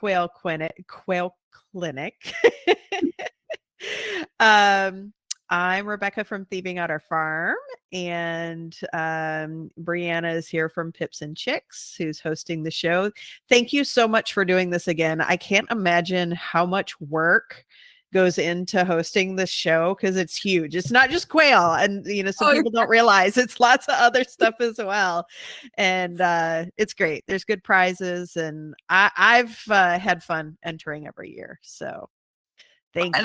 Quail Clinic. I'm Rebecca from Thieving Otter Farm, and Brianna is here from Pips and Chicks, who's hosting the show. Thank you so much for doing this again. I can't imagine how much work goes into hosting this show because it's huge. It's not just quail, and some people don't realize it's lots of other stuff as well. And it's great. There's good prizes, and I've had fun entering every year. So thank you.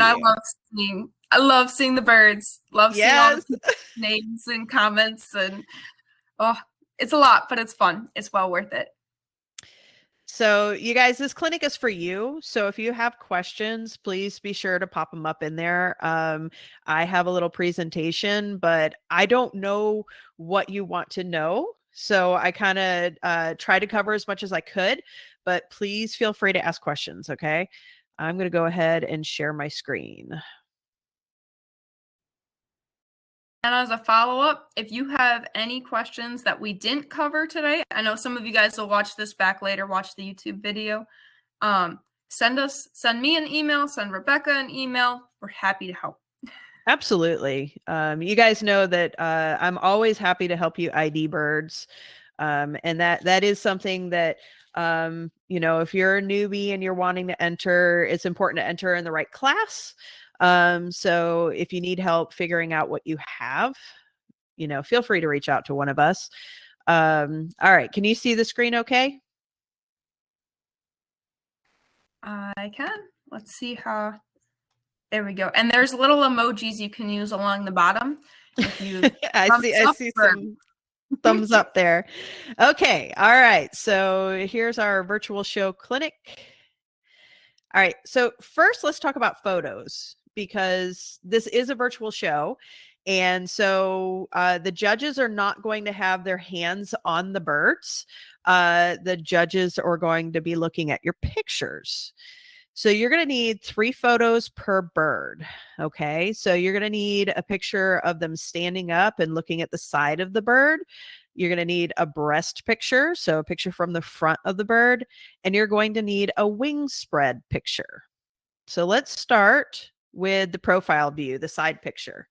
I love seeing the birds. Love seeing all the names and comments, and it's a lot, but it's fun. It's well worth it. So you guys, this clinic is for you. So if you have questions, please be sure to pop them up in there. I have a little presentation, but I don't know what you want to know. So I kind of try to cover as much as I could, but please feel free to ask questions. Okay. I'm going to go ahead and share my screen. And as a follow-up, if you have any questions that we didn't cover today, I know some of you guys will watch this back later, watch the YouTube video. Send me an email, send Rebecca an email. We're happy to help. Absolutely. You guys know that I'm always happy to help you ID birds. And that is something that, if you're a newbie and you're wanting to enter, it's important to enter in the right class. So if you need help figuring out what you have, feel free to reach out to one of us. All right. Can you see the screen okay? I can. Let's see how. There we go. And there's little emojis you can use along the bottom. If you I see some thumbs up there. Okay. All right. So here's our virtual show clinic. All right. So first, let's talk about photos, because this is a virtual show. And so the judges are not going to have their hands on the birds. The judges are going to be looking at your pictures. So you're going to need 3 photos per bird. Okay. So you're going to need a picture of them standing up and looking at the side of the bird. You're going to need a breast picture, so a picture from the front of the bird, and you're going to need a wing spread picture. So let's start with the profile view, the side picture.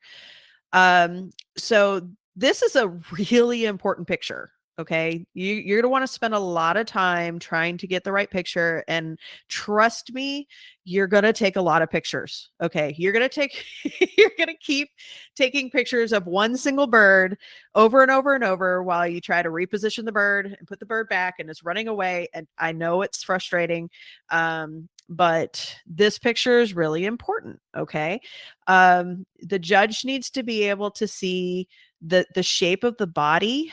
So this is a really important picture. Okay. You're going to want to spend a lot of time trying to get the right picture, and trust me, you're going to take a lot of pictures. Okay. You're going to keep taking pictures of one single bird over and over and over while you try to reposition the bird and put the bird back, and it's running away. And I know it's frustrating. But this picture is really important. Okay. The judge needs to be able to see the shape of the body,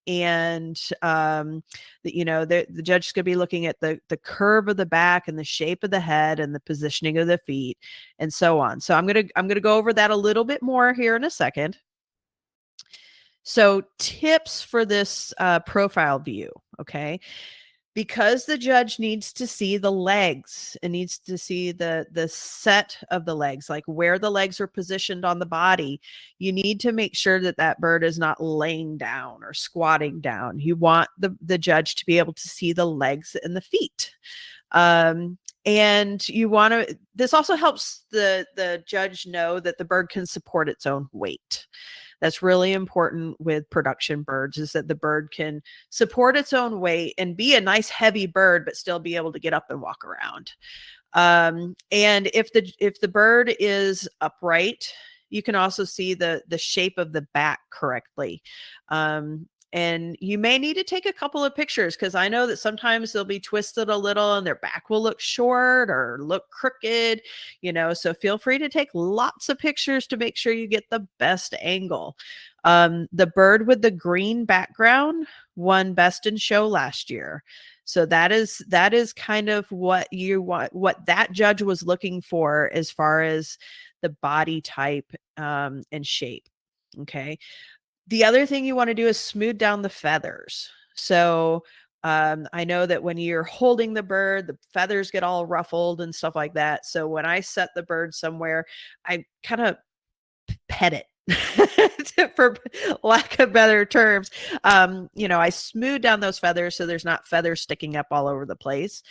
and the judge is going to be looking at the curve of the back and the shape of the head and the positioning of the feet and so on. So I'm going to go over that a little bit more here in a second. So tips for this profile view. Okay. Because the judge needs to see the legs and needs to see the set of the legs, like where the legs are positioned on the body, you need to make sure that that bird is not laying down or squatting down. You want the judge to be able to see the legs and the feet. And this also helps the judge know that the bird can support its own weight. That's really important with production birds, is that the bird can support its own weight and be a nice heavy bird, but still be able to get up and walk around. And if the bird is upright, you can also see the shape of the back correctly. And you may need to take a couple of pictures, because I know that sometimes they'll be twisted a little and their back will look short or look crooked, so feel free to take lots of pictures to make sure you get the best angle. The bird with the green background won Best in Show last year. So that is kind of what that judge was looking for as far as the body type and shape. Okay. The other thing you want to do is smooth down the feathers. So I know that when you're holding the bird, the feathers get all ruffled and stuff like that. So when I set the bird somewhere, I kind of pet it. For lack of better terms, I smooth down those feathers so there's not feathers sticking up all over the place.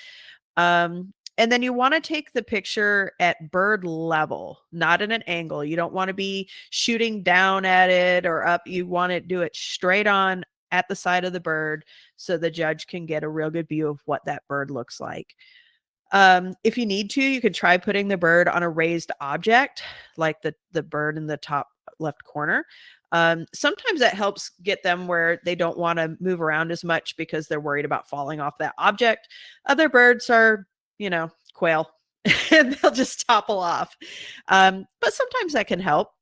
And then you want to take the picture at bird level, not at an angle. You don't want to be shooting down at it or up. You want to do it straight on at the side of the bird so the judge can get a real good view of what that bird looks like. If you need to, you could try putting the bird on a raised object, like the bird in the top left corner. Sometimes that helps get them where they don't want to move around as much because they're worried about falling off that object. Other birds are, quail, and they'll just topple off. But sometimes that can help.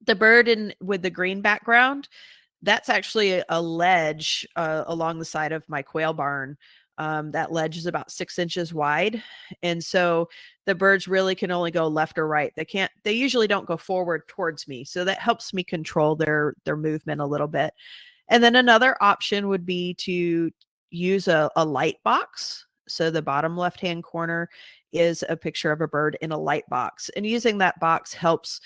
The bird with the green background, that's actually a ledge along the side of my quail barn. That ledge is about 6 inches wide. And so the birds really can only go left or right. They usually don't go forward towards me. So that helps me control their movement a little bit. And then another option would be to use a light box. So the bottom left-hand corner is a picture of a bird in a light box. And using that box helps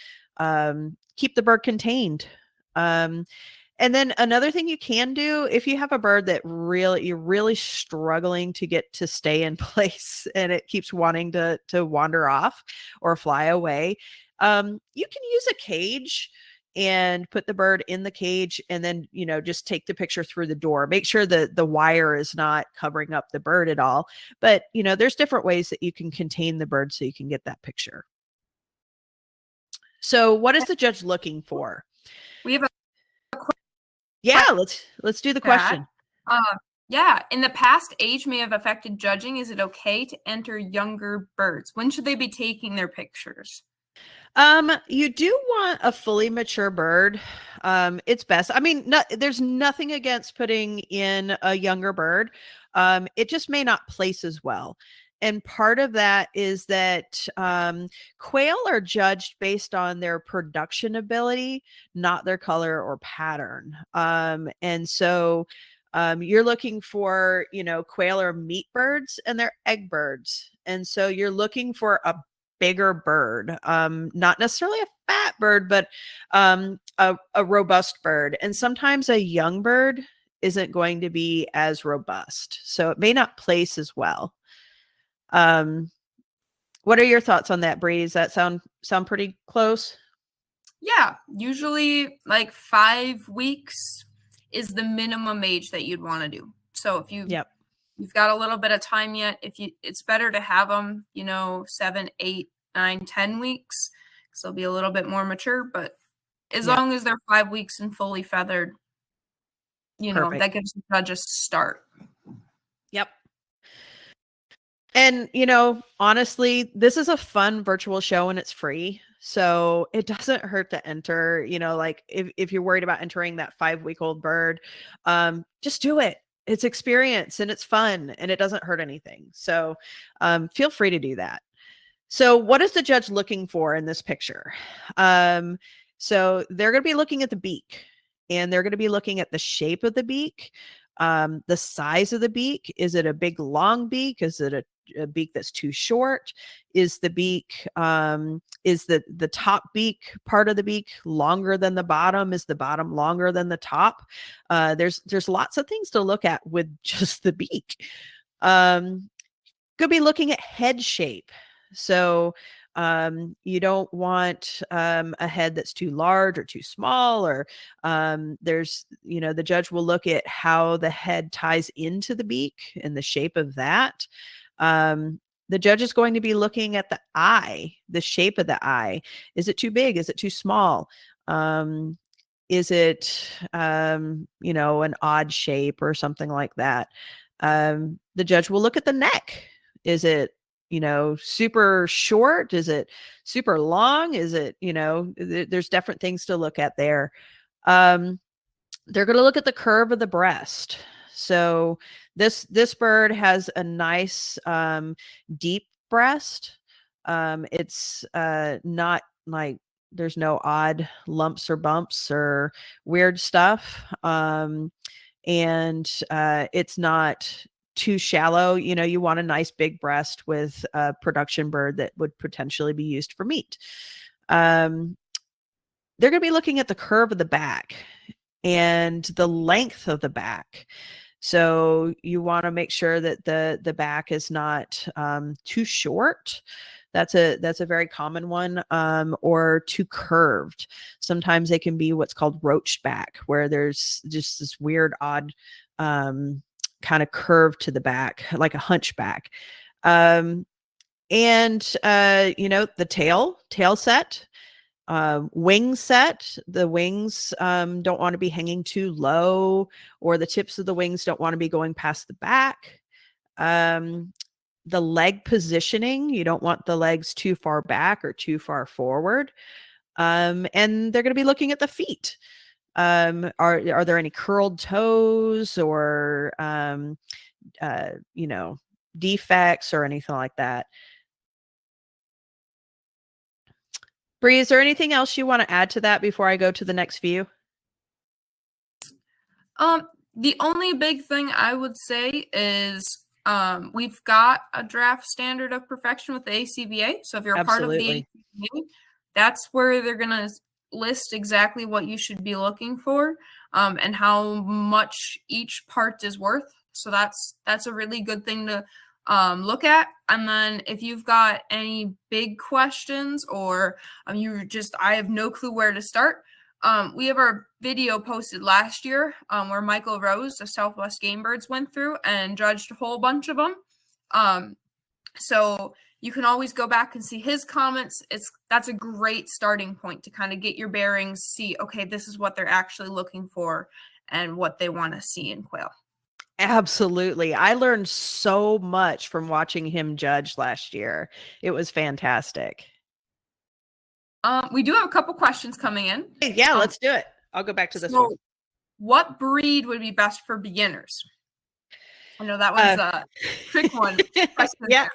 keep the bird contained. And then another thing you can do, if you have a bird that you're really struggling to get to stay in place and it keeps wanting to wander off or fly away, you can use a cage and put the bird in the cage and then, just take the picture through the door. Make sure that the wire is not covering up the bird at all. But, there's different ways that you can contain the bird so you can get that picture. So what is the judge looking for? We have a Yeah, let's do the question. Yeah, in the past, age may have affected judging. Is it okay to enter younger birds? When should they be taking their pictures? You do want a fully mature bird. It's best. I mean, there's nothing against putting in a younger bird. It just may not place as well. And part of that is that quail are judged based on their production ability, not their color or pattern. And so you're looking for, quail are meat birds and they're egg birds. And so you're looking for a bigger bird, not necessarily a fat bird, but a robust bird. And sometimes a young bird isn't going to be as robust. So it may not place as well. What are your thoughts on that, Bree? Does that sound pretty close? Yeah, usually like 5 weeks is the minimum age that you'd want to do. So if you've got a little bit of time yet, it's better to have them, 7, 8, 9, 10 weeks, because they'll be a little bit more mature. But as long as they're 5 weeks and fully feathered, that gives the judge a start. Yep. And, honestly, this is a fun virtual show and it's free. So it doesn't hurt to enter, like if you're worried about entering that 5-week-old bird, just do it. It's experience and it's fun and it doesn't hurt anything. So feel free to do that. So what is the judge looking for in this picture? So they're going to be looking at the beak and they're going to be looking at the shape of the beak, the size of the beak. Is it a big, long beak? Is it a beak that's too short? Is the beak, is the top beak part of the beak longer than the bottom? Is the bottom longer than the top? There's lots of things to look at with just the beak. Could be looking at head shape. So you don't want a head that's too large or too small, or there's, the judge will look at how the head ties into the beak and the shape of that. The judge is going to be looking at the eye, the shape of the eye. Is it too big? Is it too small? Is it, an odd shape or something like that? The judge will look at the neck. Is it, super short? Is it super long? Is it, there's different things to look at there. They're going to look at the curve of the breast. So this bird has a nice deep breast. It's not like there's no odd lumps or bumps or weird stuff. And it's not too shallow. You want a nice big breast with a production bird that would potentially be used for meat. They're going to be looking at the curve of the back and the length of the back. So you want to make sure that the back is not too short. That's a very common one, or too curved. Sometimes they can be what's called roached back, where there's just this weird, odd kind of curve to the back, like a hunchback. And the tail set, wing set. The wings don't want to be hanging too low, or the tips of the wings don't want to be going past the back. The leg positioning, you don't want the legs too far back or too far forward. And they're going to be looking at the feet. Are there any curled toes or defects or anything like that? Bree, is there anything else you want to add to that before I go to the next view? The only big thing I would say is we've got a draft standard of perfection with the ACBA. So if you're a part of the ACBA, that's where they're going to list exactly what you should be looking for and how much each part is worth. So that's a really good thing to look at. And then if you've got any big questions or I have no clue where to start, we have our video posted last year where Michael Rose, the Southwest Game Birds, went through and judged a whole bunch of them. So you can always go back and see his comments. That's a great starting point to kind of get your bearings, see, okay, this is what they're actually looking for and what they want to see in quail. Absolutely. I learned so much from watching him judge last year. It was fantastic. We do have a couple questions coming in. Yeah, let's do it. I'll go back to this one. What breed would be best for beginners? I know that one's a trick one. Yeah,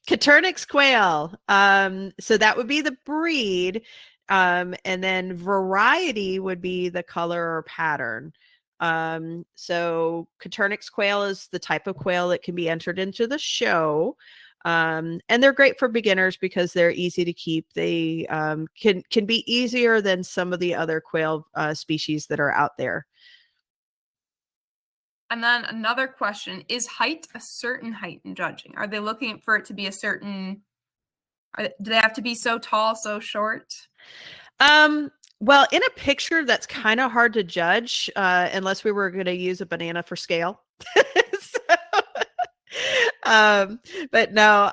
Coturnix Quail. So that would be the breed. And then variety would be the color or pattern. So Coturnix Quail is the type of quail that can be entered into the show. And they're great for beginners because they're easy to keep. They can be easier than some of the other quail species that are out there. And then another question, is height a certain height in judging? Are they looking for it to be a certain, do they have to be so tall, so short? Well, in a picture, that's kind of hard to judge unless we were going to use a banana for scale. But no,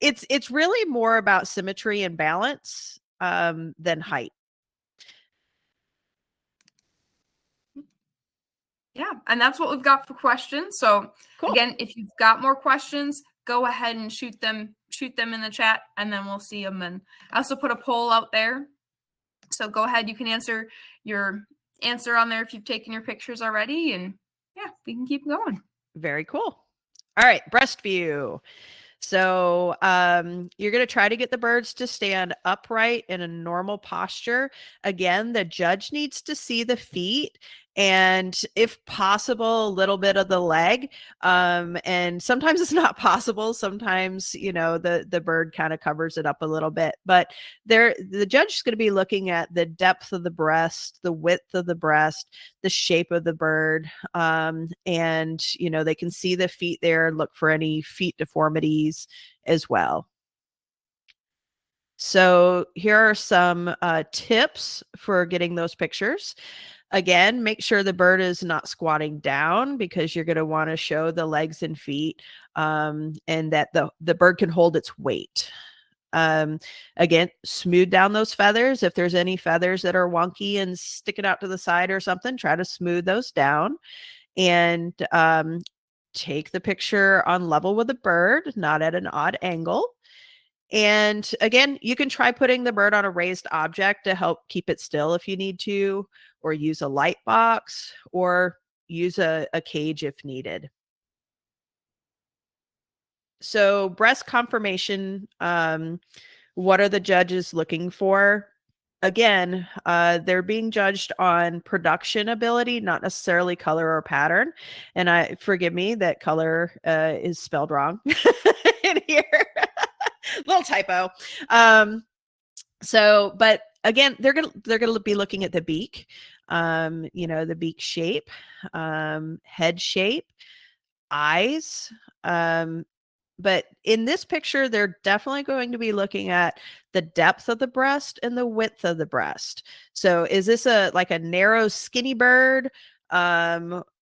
it's really more about symmetry and balance than height. Yeah, and that's what we've got for questions. So cool. Again, if you've got more questions, go ahead and shoot them in the chat, and then we'll see them. And I also put a poll out there, so go ahead. You can answer your answer on there if you've taken your pictures already, and yeah, we can keep going. Very cool. All right, breast view. So you're going to try to get the birds to stand upright in a normal posture. Again, the judge needs to see the feet and, if possible, a little bit of the leg. And sometimes it's not possible. Sometimes, the bird kind of covers it up a little bit. But the judge is going to be looking at the depth of the breast, the width of the breast, the shape of the bird. And, they can see the feet there and look for any feet deformities as well. So here are some tips for getting those pictures. Again, make sure the bird is not squatting down because you're going to want to show the legs and feet and that the bird can hold its weight. Again, smooth down those feathers. If there's any feathers that are wonky and sticking out to the side or something, try to smooth those down. And take the picture on level with the bird, not at an odd angle. And again, you can try putting the bird on a raised object to help keep it still if you need to, or use a light box, or use a cage if needed. So breast conformation, what are the judges looking for? Again, they're being judged on production ability, not necessarily color or pattern. And forgive me that color is spelled wrong in here. Little typo. But again, they're gonna be looking at the beak. The beak shape, head shape, eyes. But in this picture, they're definitely going to be looking at the depth of the breast and the width of the breast. So is this like a narrow, skinny bird?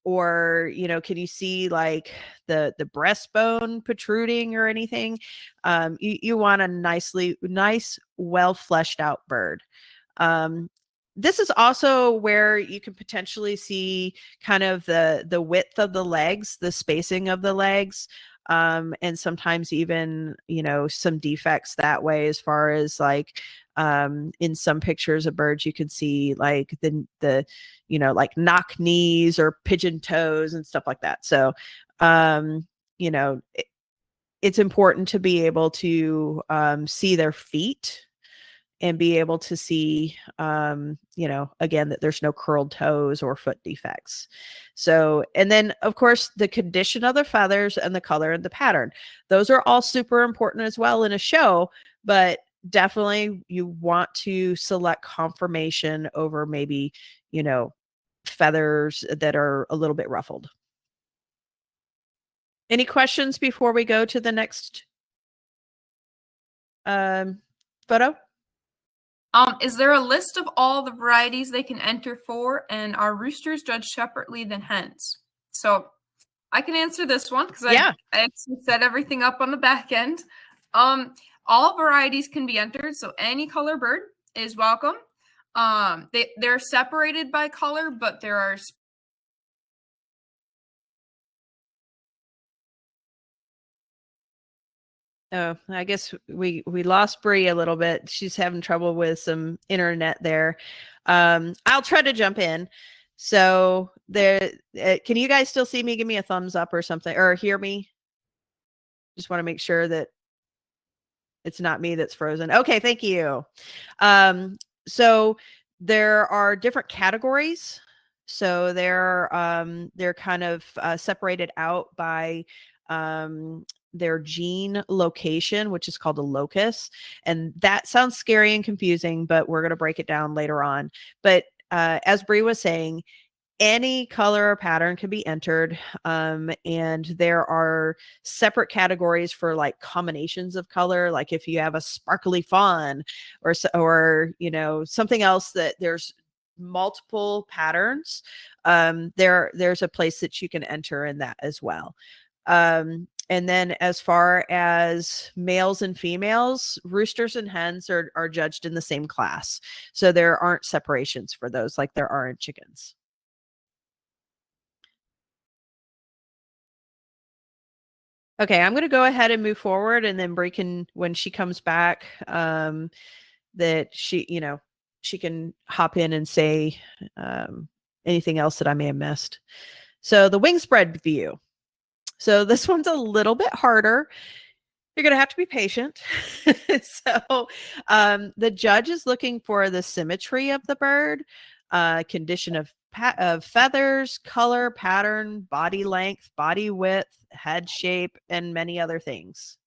Or, can you see like the breastbone protruding or anything? You want a nice, well fleshed out bird. Um, this is also where you can potentially see kind of the width of the legs, the spacing of the legs, and sometimes even some defects that way, as far as like in some pictures of birds you can see like the like knock knees or pigeon toes and stuff like that. So it's important to be able to see their feet and be able to see, again, that there's no curled toes or foot defects. So, and then of course, the condition of the feathers and the color and the pattern. Those are all super important as well in a show, but definitely you want to select conformation over maybe, feathers that are a little bit ruffled. Any questions before we go to the next photo? Is there a list of all the varieties they can enter for, and are roosters judged separately than hens? So I can answer this one because I actually set everything up on the back end. All varieties can be entered, so any color bird is welcome. They're separated by color, but there are Oh, I guess we lost Bree a little bit. She's having trouble with some internet there. I'll try to jump in. So there, can you guys still see me? Give me a thumbs up or something, or hear me. Just want to make sure that it's not me that's frozen. Okay, thank you. So there are different categories. So they're kind of separated out by their gene location, which is called a locus. And that sounds scary and confusing, but we're going to break it down later on. But as Bree was saying, any color or pattern can be entered, and there are separate categories for like combinations of color, like if you have a sparkly fawn or something else that there's multiple patterns, there's a place that you can enter in that as well. And then as far as males and females, roosters and hens are judged in the same class, so there aren't separations for those like there are in chickens. Okay, I'm going to go ahead and move forward, and then Brie can, when she comes back, that she can hop in and say anything else that I may have missed. So the wing spread view. So this one's a little bit harder. You're going to have to be patient. So the judge is looking for the symmetry of the bird, condition of feathers, color, pattern, body length, body width, head shape, and many other things.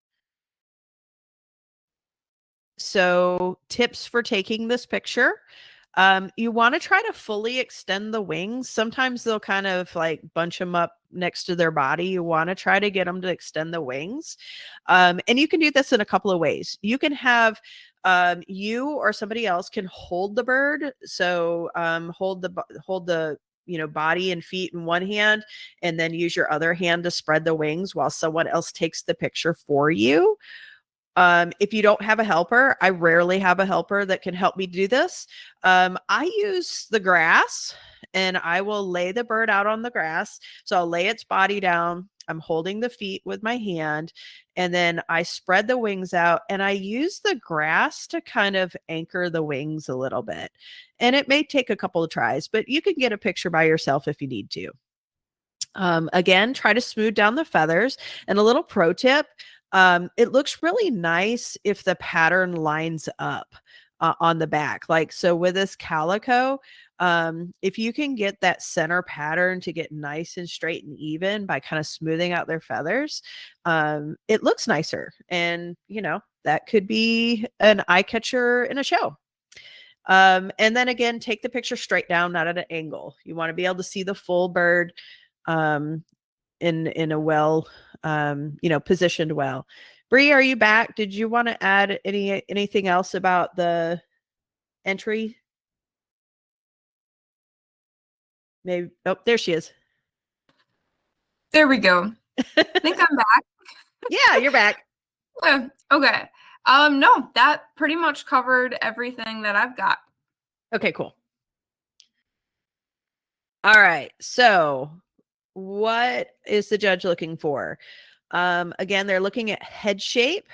So tips for taking this picture. You want to try to fully extend the wings. Sometimes they'll kind of like bunch them up next to their body. You want to try to get them to extend the wings. And you can do this in a couple of ways. You can have you or somebody else can hold the bird. So hold the body and feet in one hand, and then use your other hand to spread the wings while someone else takes the picture for you. If you don't have a helper, I rarely have a helper that can help me do this. I use the grass, and I will lay the bird out on the grass. So I'll lay its body down. I'm holding the feet with my hand, and then I spread the wings out, and I use the grass to kind of anchor the wings a little bit. And it may take a couple of tries, but you can get a picture by yourself if you need to. Again, try to smooth down the feathers. And a little pro tip, it looks really nice if the pattern lines up on the back. Like, so with this calico, if you can get that center pattern to get nice and straight and even by kind of smoothing out their feathers, it looks nicer. And, that could be an eye catcher in a show. And then again, take the picture straight down, not at an angle. You want to be able to see the full bird in a well, positioned well. Bree, are you back? Did you want to add anything else about the entry? Maybe. Oh, there she is. There we go. I think I'm back. Yeah, you're back. Yeah, okay. No, that pretty much covered everything that I've got. Okay, cool. All right. So, what is the judge looking for? Again, they're looking at head shape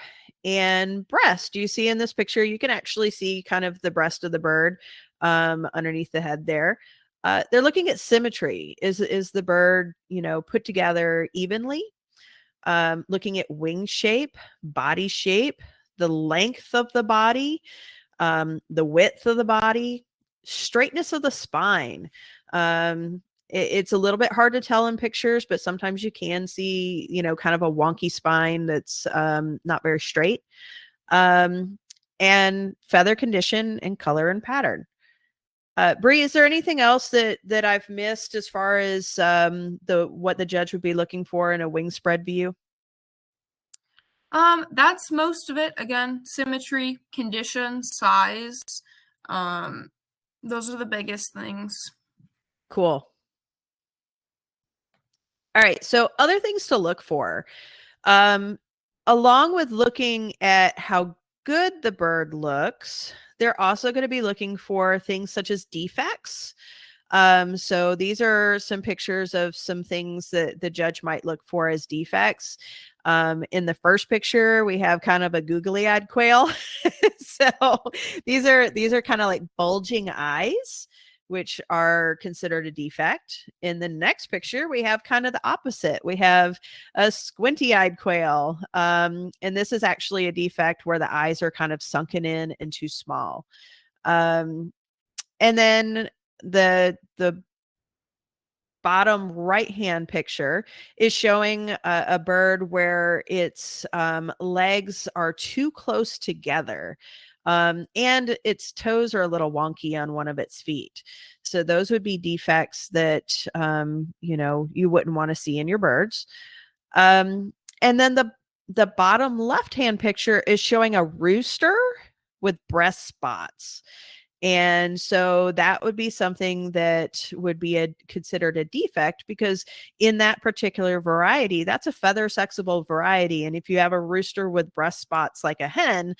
and breast. You see in this picture, you can actually see kind of the breast of the bird underneath the head there. They're looking at symmetry. Is the bird, put together evenly? Looking at wing shape, body shape, the length of the body, the width of the body, straightness of the spine. It's a little bit hard to tell in pictures, but sometimes you can see, kind of a wonky spine that's not very straight. And feather condition and color and pattern. Bree, is there anything else that I've missed as far as what the judge would be looking for in a wing spread view? That's most of it. Again, symmetry, condition, size. Those are the biggest things. Cool. All right. So other things to look for, along with looking at how good the bird looks, they're also going to be looking for things such as defects. So these are some pictures of some things that the judge might look for as defects. In the first picture, we have kind of a googly-eyed quail. So these are kind of like bulging eyes, which are considered a defect. In the next picture, we have kind of the opposite. We have a squinty-eyed quail. And this is actually a defect where the eyes are kind of sunken in and too small. And then the bottom right hand picture is showing a bird where its legs are too close together, and its toes are a little wonky on one of its feet. So those would be defects that you wouldn't want to see in your birds. And then the bottom left hand picture is showing a rooster with breast spots. And so that would be something that would be considered a defect, because in that particular variety, that's a feather sexable variety. And if you have a rooster with breast spots like a hen,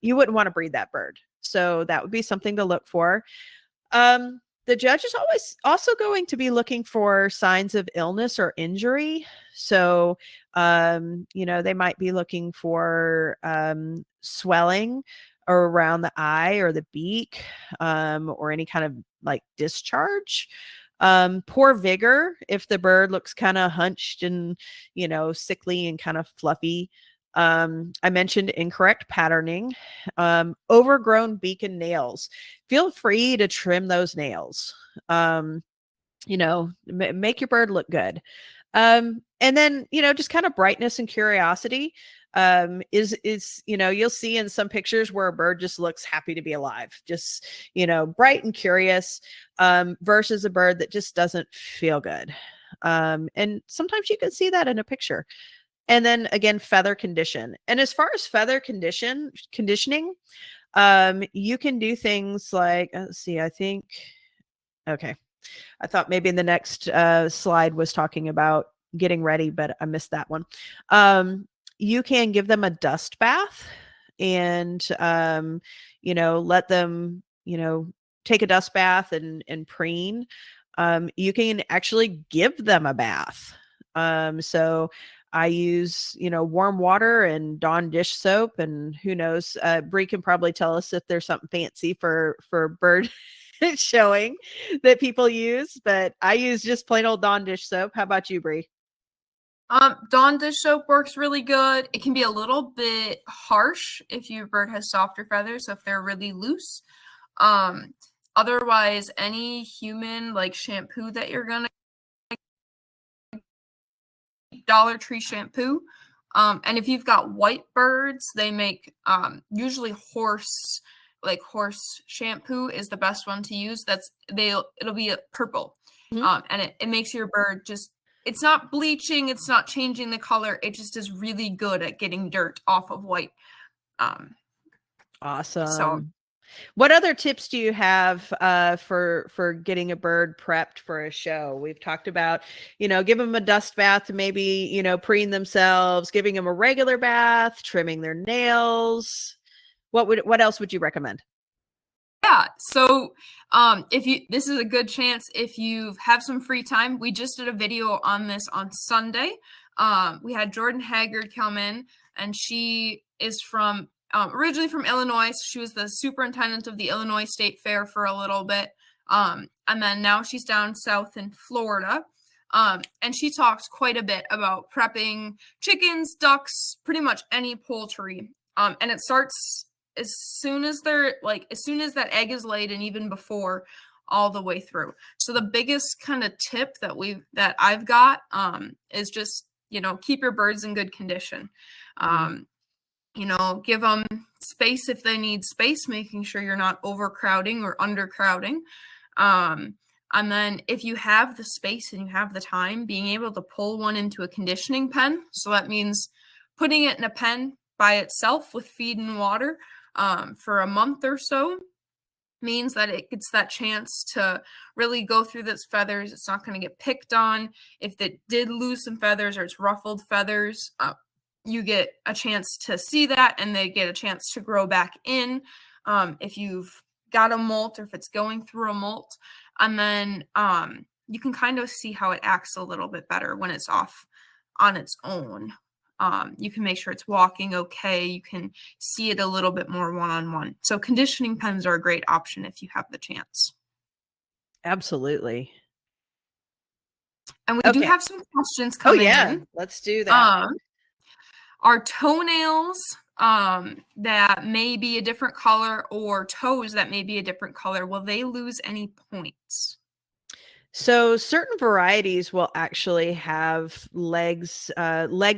you wouldn't want to breed that bird. So that would be something to look for. The judge is always also going to be looking for signs of illness or injury. So, they might be looking for swelling or around the eye or the beak, or any kind of like discharge. Poor vigor, if the bird looks kind of hunched and, sickly and kind of fluffy. I mentioned incorrect patterning, overgrown beak and nails. Feel free to trim those nails. Make your bird look good. And then, just kind of brightness and curiosity, is you'll see in some pictures where a bird just looks happy to be alive, just, bright and curious, versus a bird that just doesn't feel good. And sometimes you can see that in a picture. And then again, feather condition. And as far as feather conditioning, you can do things like, let's see, okay. I thought maybe the next slide was talking about getting ready, but I missed that one. You can give them a dust bath and, let them, take a dust bath and preen. You can actually give them a bath. So I use, warm water and Dawn dish soap, and who knows, Bree can probably tell us if there's something fancy for bird showing that people use, but I use just plain old Dawn dish soap. How about you, Bree? Dawn dish soap works really good. It can be a little bit harsh if your bird has softer feathers, so if they're really loose. Otherwise, any human like shampoo that you're gonna Dollar Tree shampoo. And if you've got white birds, they make usually horse like horse shampoo is the best one to use. It'll be purple. Mhm. And it makes your bird just, it's not bleaching, it's not changing the color. It just is really good at getting dirt off of white. So Awesome. What other tips do you have for getting a bird prepped for a show? We've talked about, give them a dust bath, maybe, preen themselves, giving them a regular bath, trimming their nails. What else would you recommend? yeah, so this is a good chance if you have some free time. We just did a video on this on Sunday. We had Jordan Haggard come in, and she is from originally from Illinois. So she was the superintendent of the Illinois State Fair for a little bit, and then now she's down south in Florida. And she talked quite a bit about prepping chickens, ducks, pretty much any poultry. And it starts as soon as that egg is laid, and even before, all the way through. So the biggest kind of tip that I've got is just, keep your birds in good condition. Give them space if they need space, making sure you're not overcrowding or undercrowding. And then if you have the space and you have the time, being able to pull one into a conditioning pen. So that means putting it in a pen by itself with feed and water for a month or so means that it gets that chance to really go through those feathers. It's not going to get picked on. If it did lose some feathers or it's ruffled feathers, you get a chance to see that, and they get a chance to grow back in. If you've got a molt or if it's going through a molt, and then you can kind of see how it acts a little bit better when it's off on its own. You can make sure it's walking okay. You can see it a little bit more one-on-one. So conditioning pens are a great option if you have the chance. Absolutely. And we do Okay. have some questions Oh coming yeah, in. let's do that. Are toenails that may be a different color, or toes that may be a different color, will they lose any points? So certain varieties will actually have leg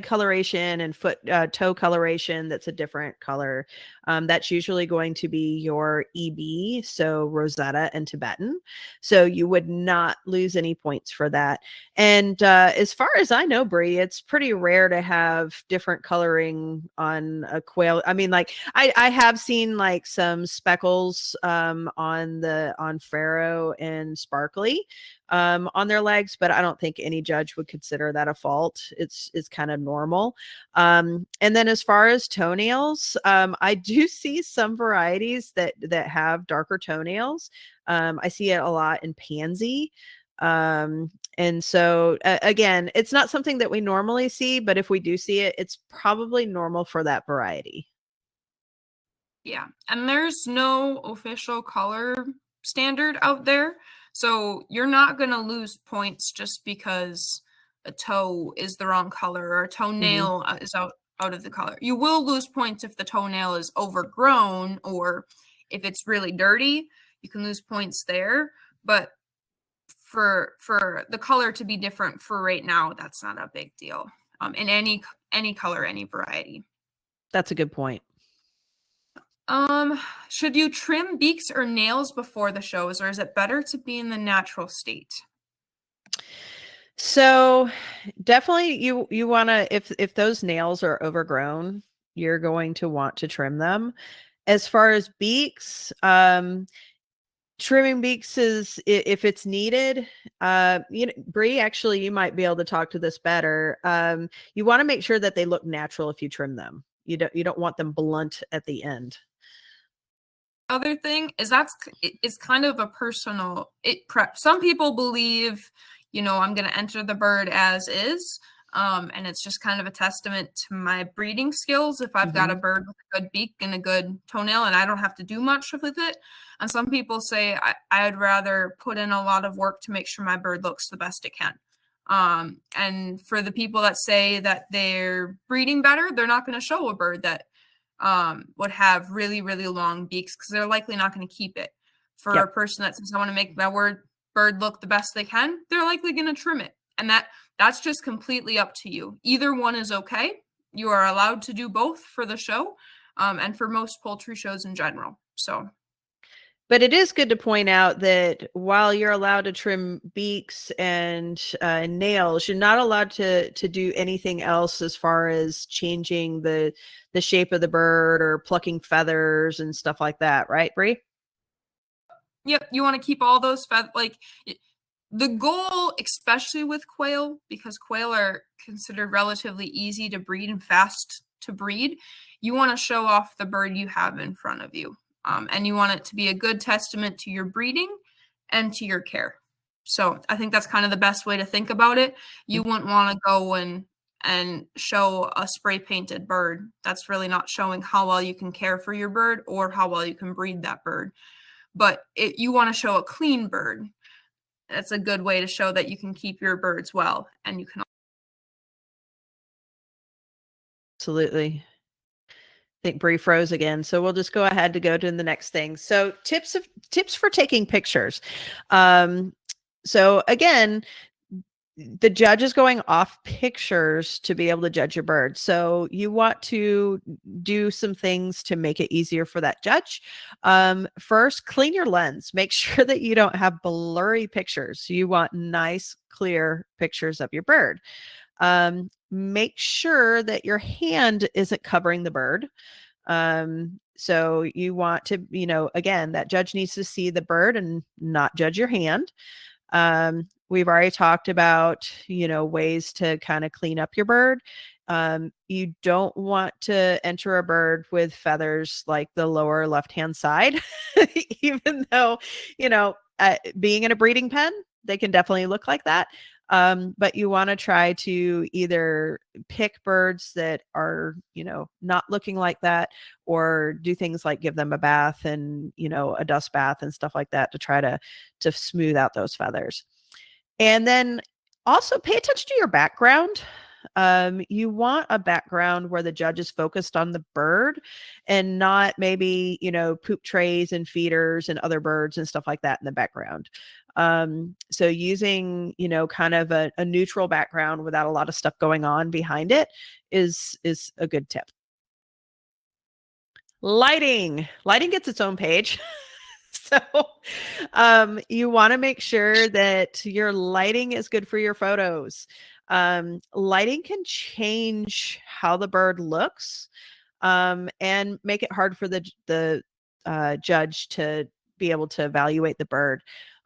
coloration and toe coloration that's a different color. That's usually going to be your EB, so Rosetta and Tibetan. So you would not lose any points for that. And as far as I know, Bree, it's pretty rare to have different coloring on a quail. I mean, like I have seen like some speckles on Pharaoh and Sparkly on their legs, but I don't think any judge would consider that a fault. It's kind of normal. And then as far as toenails, I do see some varieties that have darker toenails. I see it a lot in pansy. And so again, it's not something that we normally see, but if we do see it, it's probably normal for that variety. Yeah, and there's no official color standard out there. So you're not going to lose points just because a toe is the wrong color or a toenail is out of the color. You will lose points if the toenail is overgrown, or if it's really dirty, you can lose points there. But for the color to be different for right now, that's not a big deal. In any color, any variety. That's a good point. Should you trim beaks or nails before the shows, or is it better to be in the natural state? So definitely you want to, if those nails are overgrown, you're going to want to trim them. As far as beaks, trimming beaks is if it's needed. Bree, actually, you might be able to talk to this better. You want to make sure that they look natural if you trim them. You don't want them blunt at the end. Other thing is it's kind of a personal prep. Some people believe, I'm going to enter the bird as is. And it's just kind of a testament to my breeding skills. If I've got a bird with a good beak and a good toenail and I don't have to do much with it. And some people say I'd rather put in a lot of work to make sure my bird looks the best it can. And for the people that say that they're breeding better, they're not going to show a bird that would have really, really long beaks, because they're likely not going to keep it. For a person that says, I want to make my bird look the best they can, they're likely going to trim it. And that's just completely up to you. Either one is okay. You are allowed to do both for the show and for most poultry shows in general. So But it is good to point out that while you're allowed to trim beaks and nails, you're not allowed to do anything else as far as changing the shape of the bird or plucking feathers and stuff like that, right, Bree? yep, you want to keep all those the goal, especially with quail, because quail are considered relatively easy to breed and fast to breed, you want to show off the bird you have in front of you. And you want it to be a good testament to your breeding and to your care. So I think that's kind of the best way to think about it. You wouldn't want to go and show a spray painted bird. That's really not showing how well you can care for your bird or how well you can breed that bird. But you want to show a clean bird. That's a good way to show that you can keep your birds well, and you can. Absolutely. I think Bree froze again. So we'll just go ahead to go to the next thing. So tips for taking pictures. So again, the judge is going off pictures to be able to judge your bird. So you want to do some things to make it easier for that judge. First, clean your lens. Make sure that you don't have blurry pictures. You want nice, clear pictures of your bird. Make sure that your hand isn't covering the bird. So you want to, again, that judge needs to see the bird and not judge your hand. We've already talked about, ways to kind of clean up your bird. You don't want to enter a bird with feathers like the lower left-hand side, even though, being in a breeding pen, they can definitely look like that. But you want to try to either pick birds that are, not looking like that, or do things like give them a bath and, a dust bath and stuff like that to try to smooth out those feathers. And then also pay attention to your background. You want a background where the judge is focused on the bird and not maybe, poop trays and feeders and other birds and stuff like that in the background. So using, kind of a neutral background without a lot of stuff going on behind it is a good tip. Lighting gets its own page. So you want to make sure that your lighting is good for your photos. Lighting can change how the bird looks, and make it hard for the judge to be able to evaluate the bird.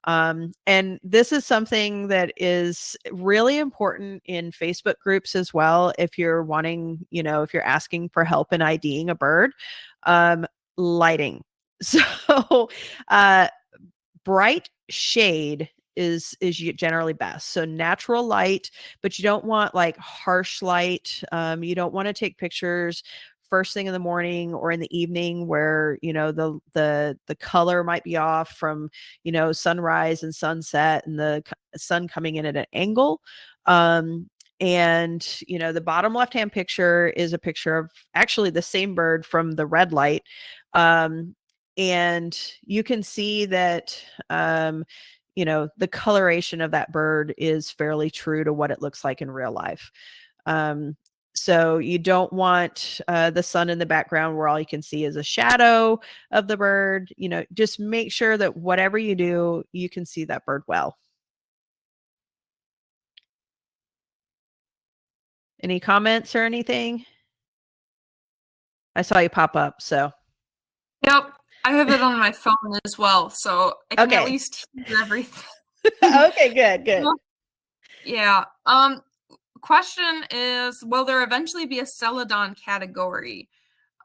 And this is something that is really important in Facebook groups as well. If you're wanting, if you're asking for help in IDing a bird, lighting. So, bright shade is generally best. So natural light, but you don't want like harsh light. You don't want to take pictures first thing in the morning or in the evening where the color might be off from sunrise and sunset and the sun coming in at an angle. And the bottom left hand picture is a picture of actually the same bird from the red light. And you can see that the coloration of that bird is fairly true to what it looks like in real life. So you don't want the sun in the background where all you can see is a shadow of the bird. Just make sure that whatever you do, you can see that bird well. Any comments or anything? I saw you pop up, so. Yep, I have it on my phone as well, so I can at Okay. least hear everything. Okay, good. Yeah. Question is, will there eventually be a Celadon category?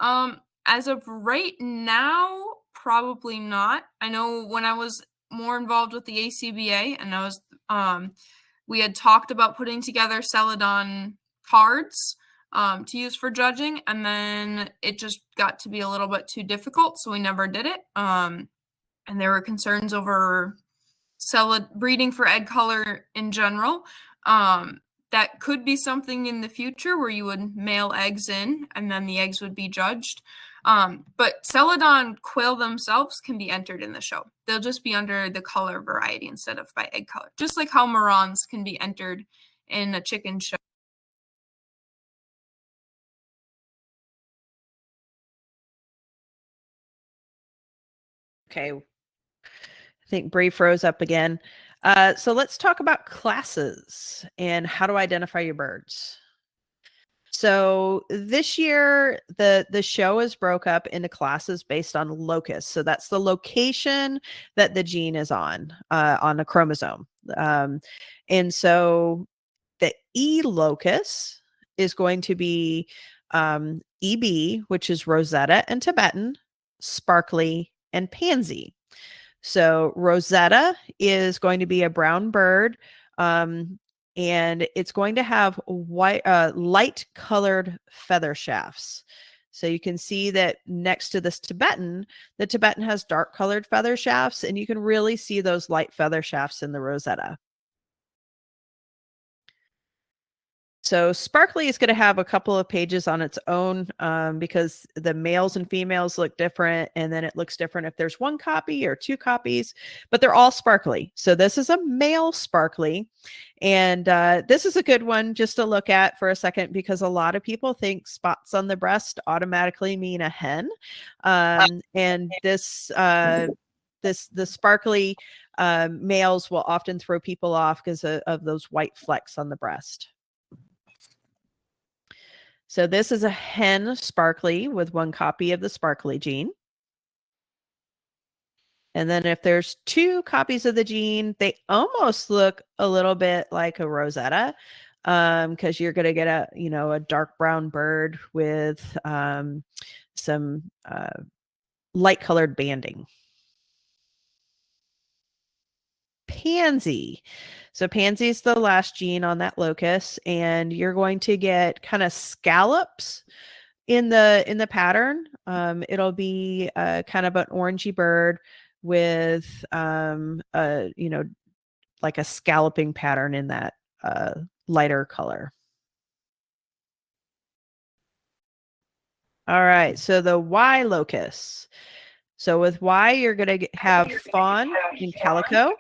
As of right now, probably not. I know when I was more involved with the ACBA, and we had talked about putting together Celadon cards to use for judging, and then it just got to be a little bit too difficult, so we never did it. And there were concerns over breeding for egg color in general. That could be something in the future where you would mail eggs in and then the eggs would be judged. But Celadon quail themselves can be entered in the show. They'll just be under the color variety instead of by egg color, just like how Marans can be entered in a chicken show. Okay. I think Bree froze up again. So let's talk about classes and how to identify your birds. So this year, the show is broke up into classes based on locus. So that's the location that the gene is on a chromosome. And so the E locus is going to be EB, which is Rosetta and Tibetan, sparkly, and pansy. So Rosetta is going to be a brown bird, and it's going to have white, light colored feather shafts. So you can see that next to this Tibetan, the Tibetan has dark colored feather shafts, and you can really see those light feather shafts in the Rosetta. So Sparkly is going to have a couple of pages on its own because the males and females look different, and then it looks different if there's one copy or two copies, but they're all sparkly. So this is a male Sparkly, and this is a good one just to look at for a second because a lot of people think spots on the breast automatically mean a hen, and the Sparkly males will often throw people off because of those white flecks on the breast. So this is a hen Sparkly with one copy of the Sparkly gene. And then if there's two copies of the gene, they almost look a little bit like a Rosetta because you're going to get a dark brown bird with some light colored banding. Pansy. So pansy is the last gene on that locus, and you're going to get kind of scallops in the pattern. It'll be kind of an orangey bird with like a scalloping pattern in that lighter color. All right, so the Y locus. So with Y, you're going to have fawn and calico.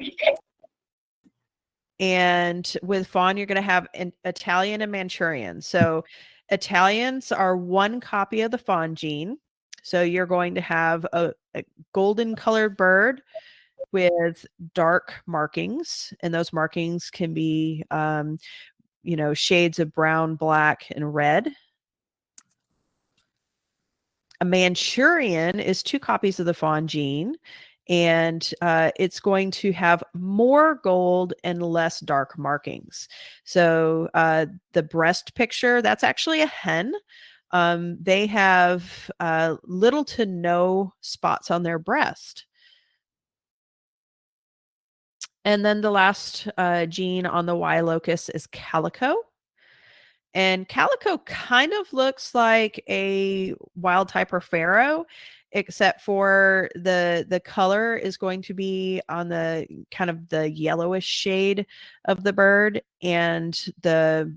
And with fawn, you're going to have an Italian and Manchurian. So Italians are one copy of the fawn gene. So you're going to have a golden colored bird with dark markings. And those markings can be, shades of brown, black, and red. A Manchurian is two copies of the fawn gene, and it's going to have more gold and less dark markings. So the breast picture, that's actually a hen. They have little to no spots on their breast. And then the last gene on the Y locus is calico. And calico kind of looks like a wild type or pharaoh, except for the color is going to be on the kind of the yellowish shade of the bird, and the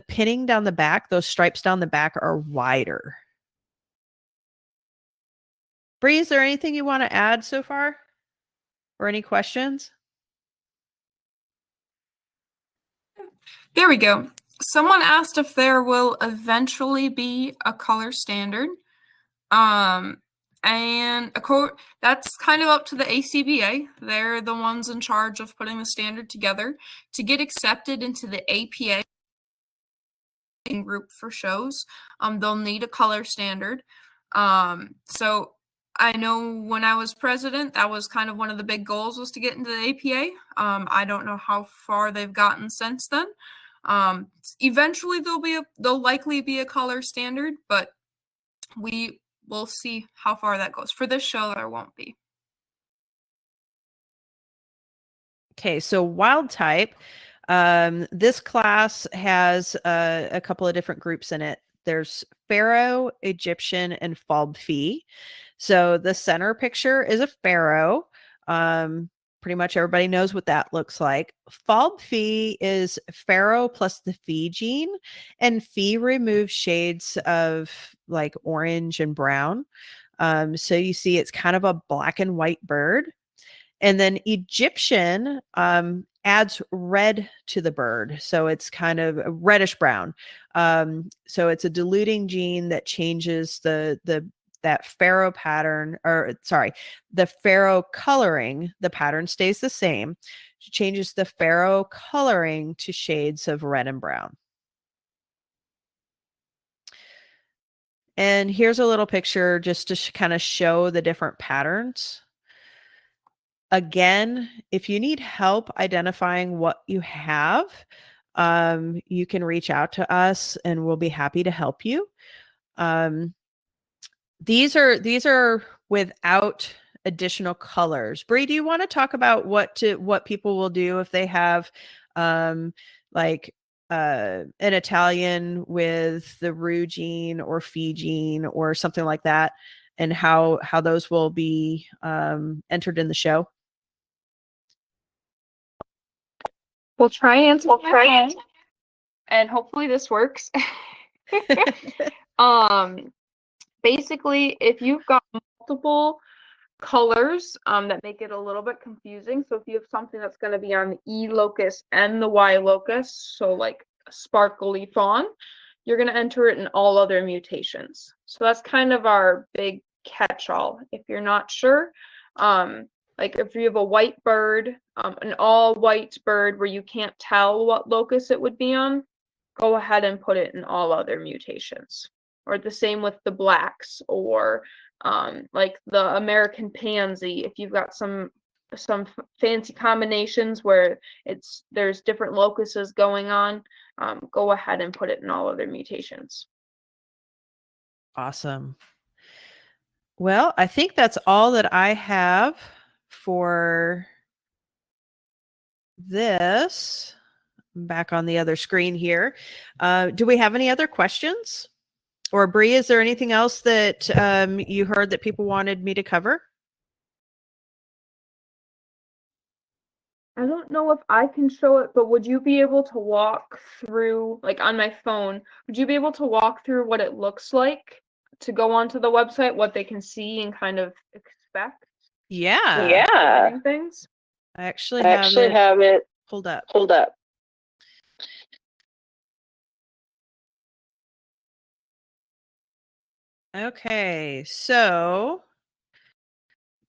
pinning down the back, those stripes down the back are wider. Bree, is there anything you want to add so far? Or any questions? There we go. Someone asked if there will eventually be a color standard. And that's kind of up to the ACBA. They're the ones in charge of putting the standard together. To get accepted into the APA group for shows, they'll need a color standard. So I know when I was president, that was kind of one of the big goals, was to get into the APA. I don't know how far they've gotten since then. Eventually there'll likely be a color standard, but we'll see how far that goes. For this show, there won't be. Okay, so wild type. This class has a couple of different groups in it. There's Pharaoh, Egyptian, and Falbfee. So the center picture is a Pharaoh. Pretty much everybody knows what that looks like. Falbfee is Pharaoh plus the Fee gene, and Fee removes shades of like orange and brown. So you see it's kind of a black and white bird. And then Egyptian adds red to the bird. So it's kind of a reddish brown. So it's a diluting gene that changes the that pharaoh pattern, or sorry, the pharaoh coloring, the pattern stays the same. She changes the pharaoh coloring to shades of red and brown. And here's a little picture just to kind of show the different patterns. Again, if you need help identifying what you have, you can reach out to us and we'll be happy to help you. These are without additional colors. Bree, do you want to talk about what people will do if they have like an Italian with the Rugine or Fijian or something like that, and how those will be entered in the show? We'll try and answer that, and hopefully this works. Basically, if you've got multiple colors that make it a little bit confusing, so if you have something that's going to be on the E locus and the Y locus, so like a sparkly fawn, you're going to enter it in all other mutations. So that's kind of our big catch-all. If you're not sure, like if you have a white bird, an all white bird where you can't tell what locus it would be on, go ahead and put it in all other mutations. Or the same with the blacks, or like the American pansy. If you've got some fancy combinations where there's different locuses going on, go ahead and put it in all other mutations. Awesome. Well, I think that's all that I have for this. I'm back on the other screen here. Do we have any other questions? Or Bree, is there anything else that you heard that people wanted me to cover? I don't know if I can show it, but would you be able to walk through, like on my phone, would you be able to walk through what it looks like to go onto the website, what they can see and kind of expect? Yeah. Things? I actually have it pulled up. Okay, so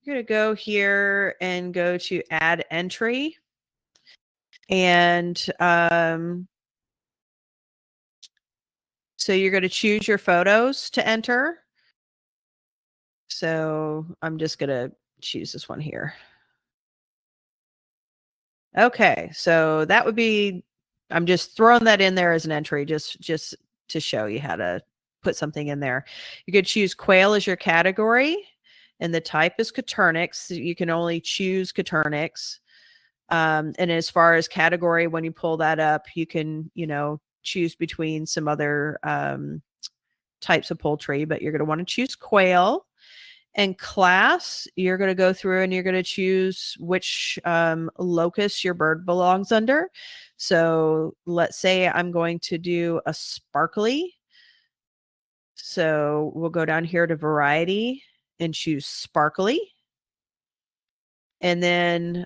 you're going to go here and go to add entry. And so you're going to choose your photos to enter. So I'm just going to choose this one here. Okay, so that would be, I'm just throwing that in there as an entry, just to show you how to put something in there. You could choose quail as your category, and the type is Coturnix. So you can only choose Coturnix. And as far as category, when you pull that up, you can, choose between some other types of poultry, but you're going to want to choose quail. And class, you're going to go through and you're going to choose which locus your bird belongs under. So let's say I'm going to do a sparkly. So we'll go down here to variety and choose sparkly. And then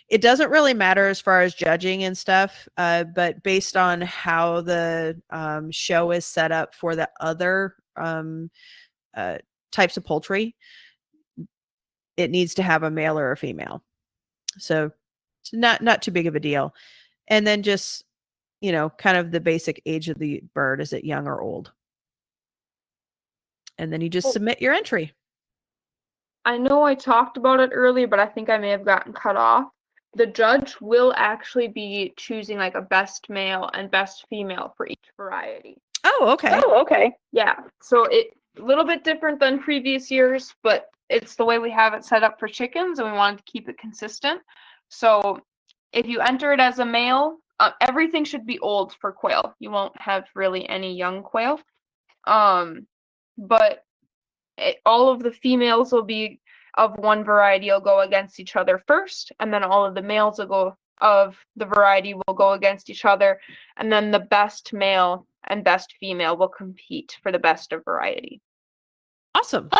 it doesn't really matter as far as judging and stuff, but based on how the show is set up for the other types of poultry, it needs to have a male or a female. So it's not too big of a deal. And then just, kind of the basic age of the bird. Is it young or old? And then you just submit your entry. I know I talked about it earlier, but I think I may have gotten cut off. The judge will actually be choosing like a best male and best female for each variety. Oh, okay. Yeah. So a little bit different than previous years, but it's the way we have it set up for chickens, and we wanted to keep it consistent. So if you enter it as a male, everything should be old for quail. You won't have really any young quail. But all of the females will be of one variety will go against each other first, and then all of the males will go of the variety will go against each other, and then the best male and best female will compete for the best of variety. Awesome.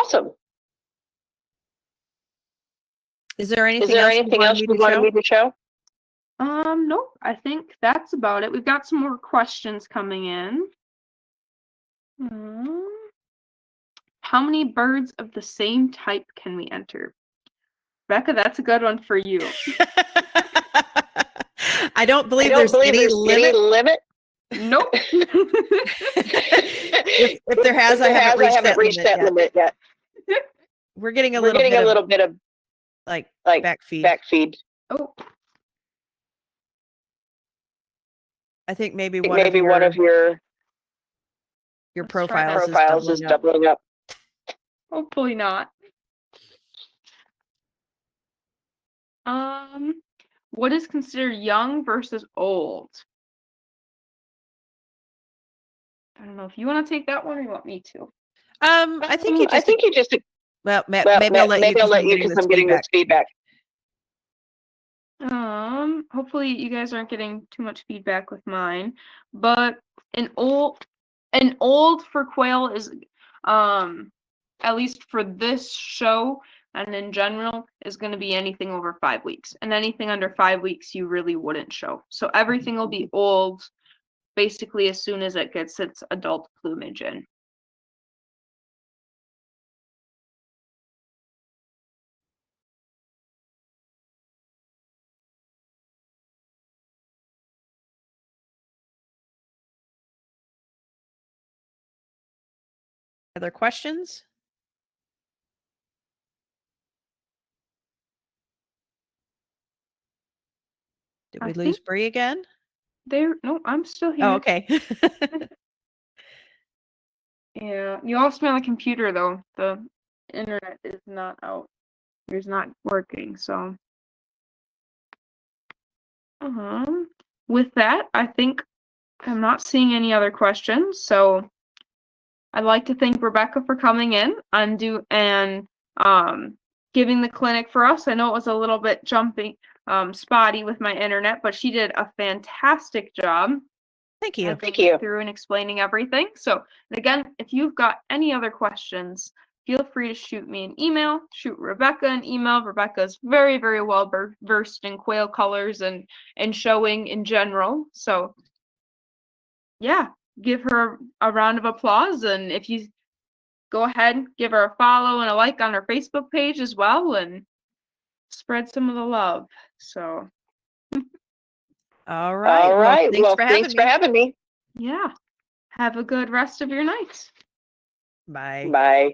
Is there anything else you wanted me to show? Nope. I think that's about it. We've got some more questions coming in. How many birds of the same type can we enter? Becca, that's a good one for you. I don't believe there's any limit. Nope. if there has, I haven't reached that limit yet. We're getting a little bit of like back feed. Oh. I think maybe one of your profiles is doubling up. Hopefully not. What is considered young versus old? I don't know if you want to take that one or you want me to. I think you just. Well, maybe I'll let you because I'm getting this feedback. Hopefully you guys aren't getting too much feedback with mine, but an old for quail is, at least for this show and in general, is going to be anything over 5 weeks, and anything under 5 weeks you really wouldn't show. So everything will be old basically as soon as it gets its adult plumage in. Other questions? Did we lose Bree again? No, I'm still here. Oh, okay. Yeah, you lost me on the computer though. The internet is not out. It's not working, so. With that, I think I'm not seeing any other questions, so I'd like to thank Rebecca for coming in and giving the clinic for us. I know it was a little bit spotty with my internet, but she did a fantastic job. Thank you. Through and explaining everything. So, and again, if you've got any other questions, feel free to shoot me an email, shoot Rebecca an email. Rebecca's very, very well versed in quail colors and showing in general. So, yeah, give her a round of applause. And if you go ahead, give her a follow and a like on her Facebook page as well, and spread some of the love. So. All right. Well, thanks for having me. Yeah. Have a good rest of your night. Bye. Bye.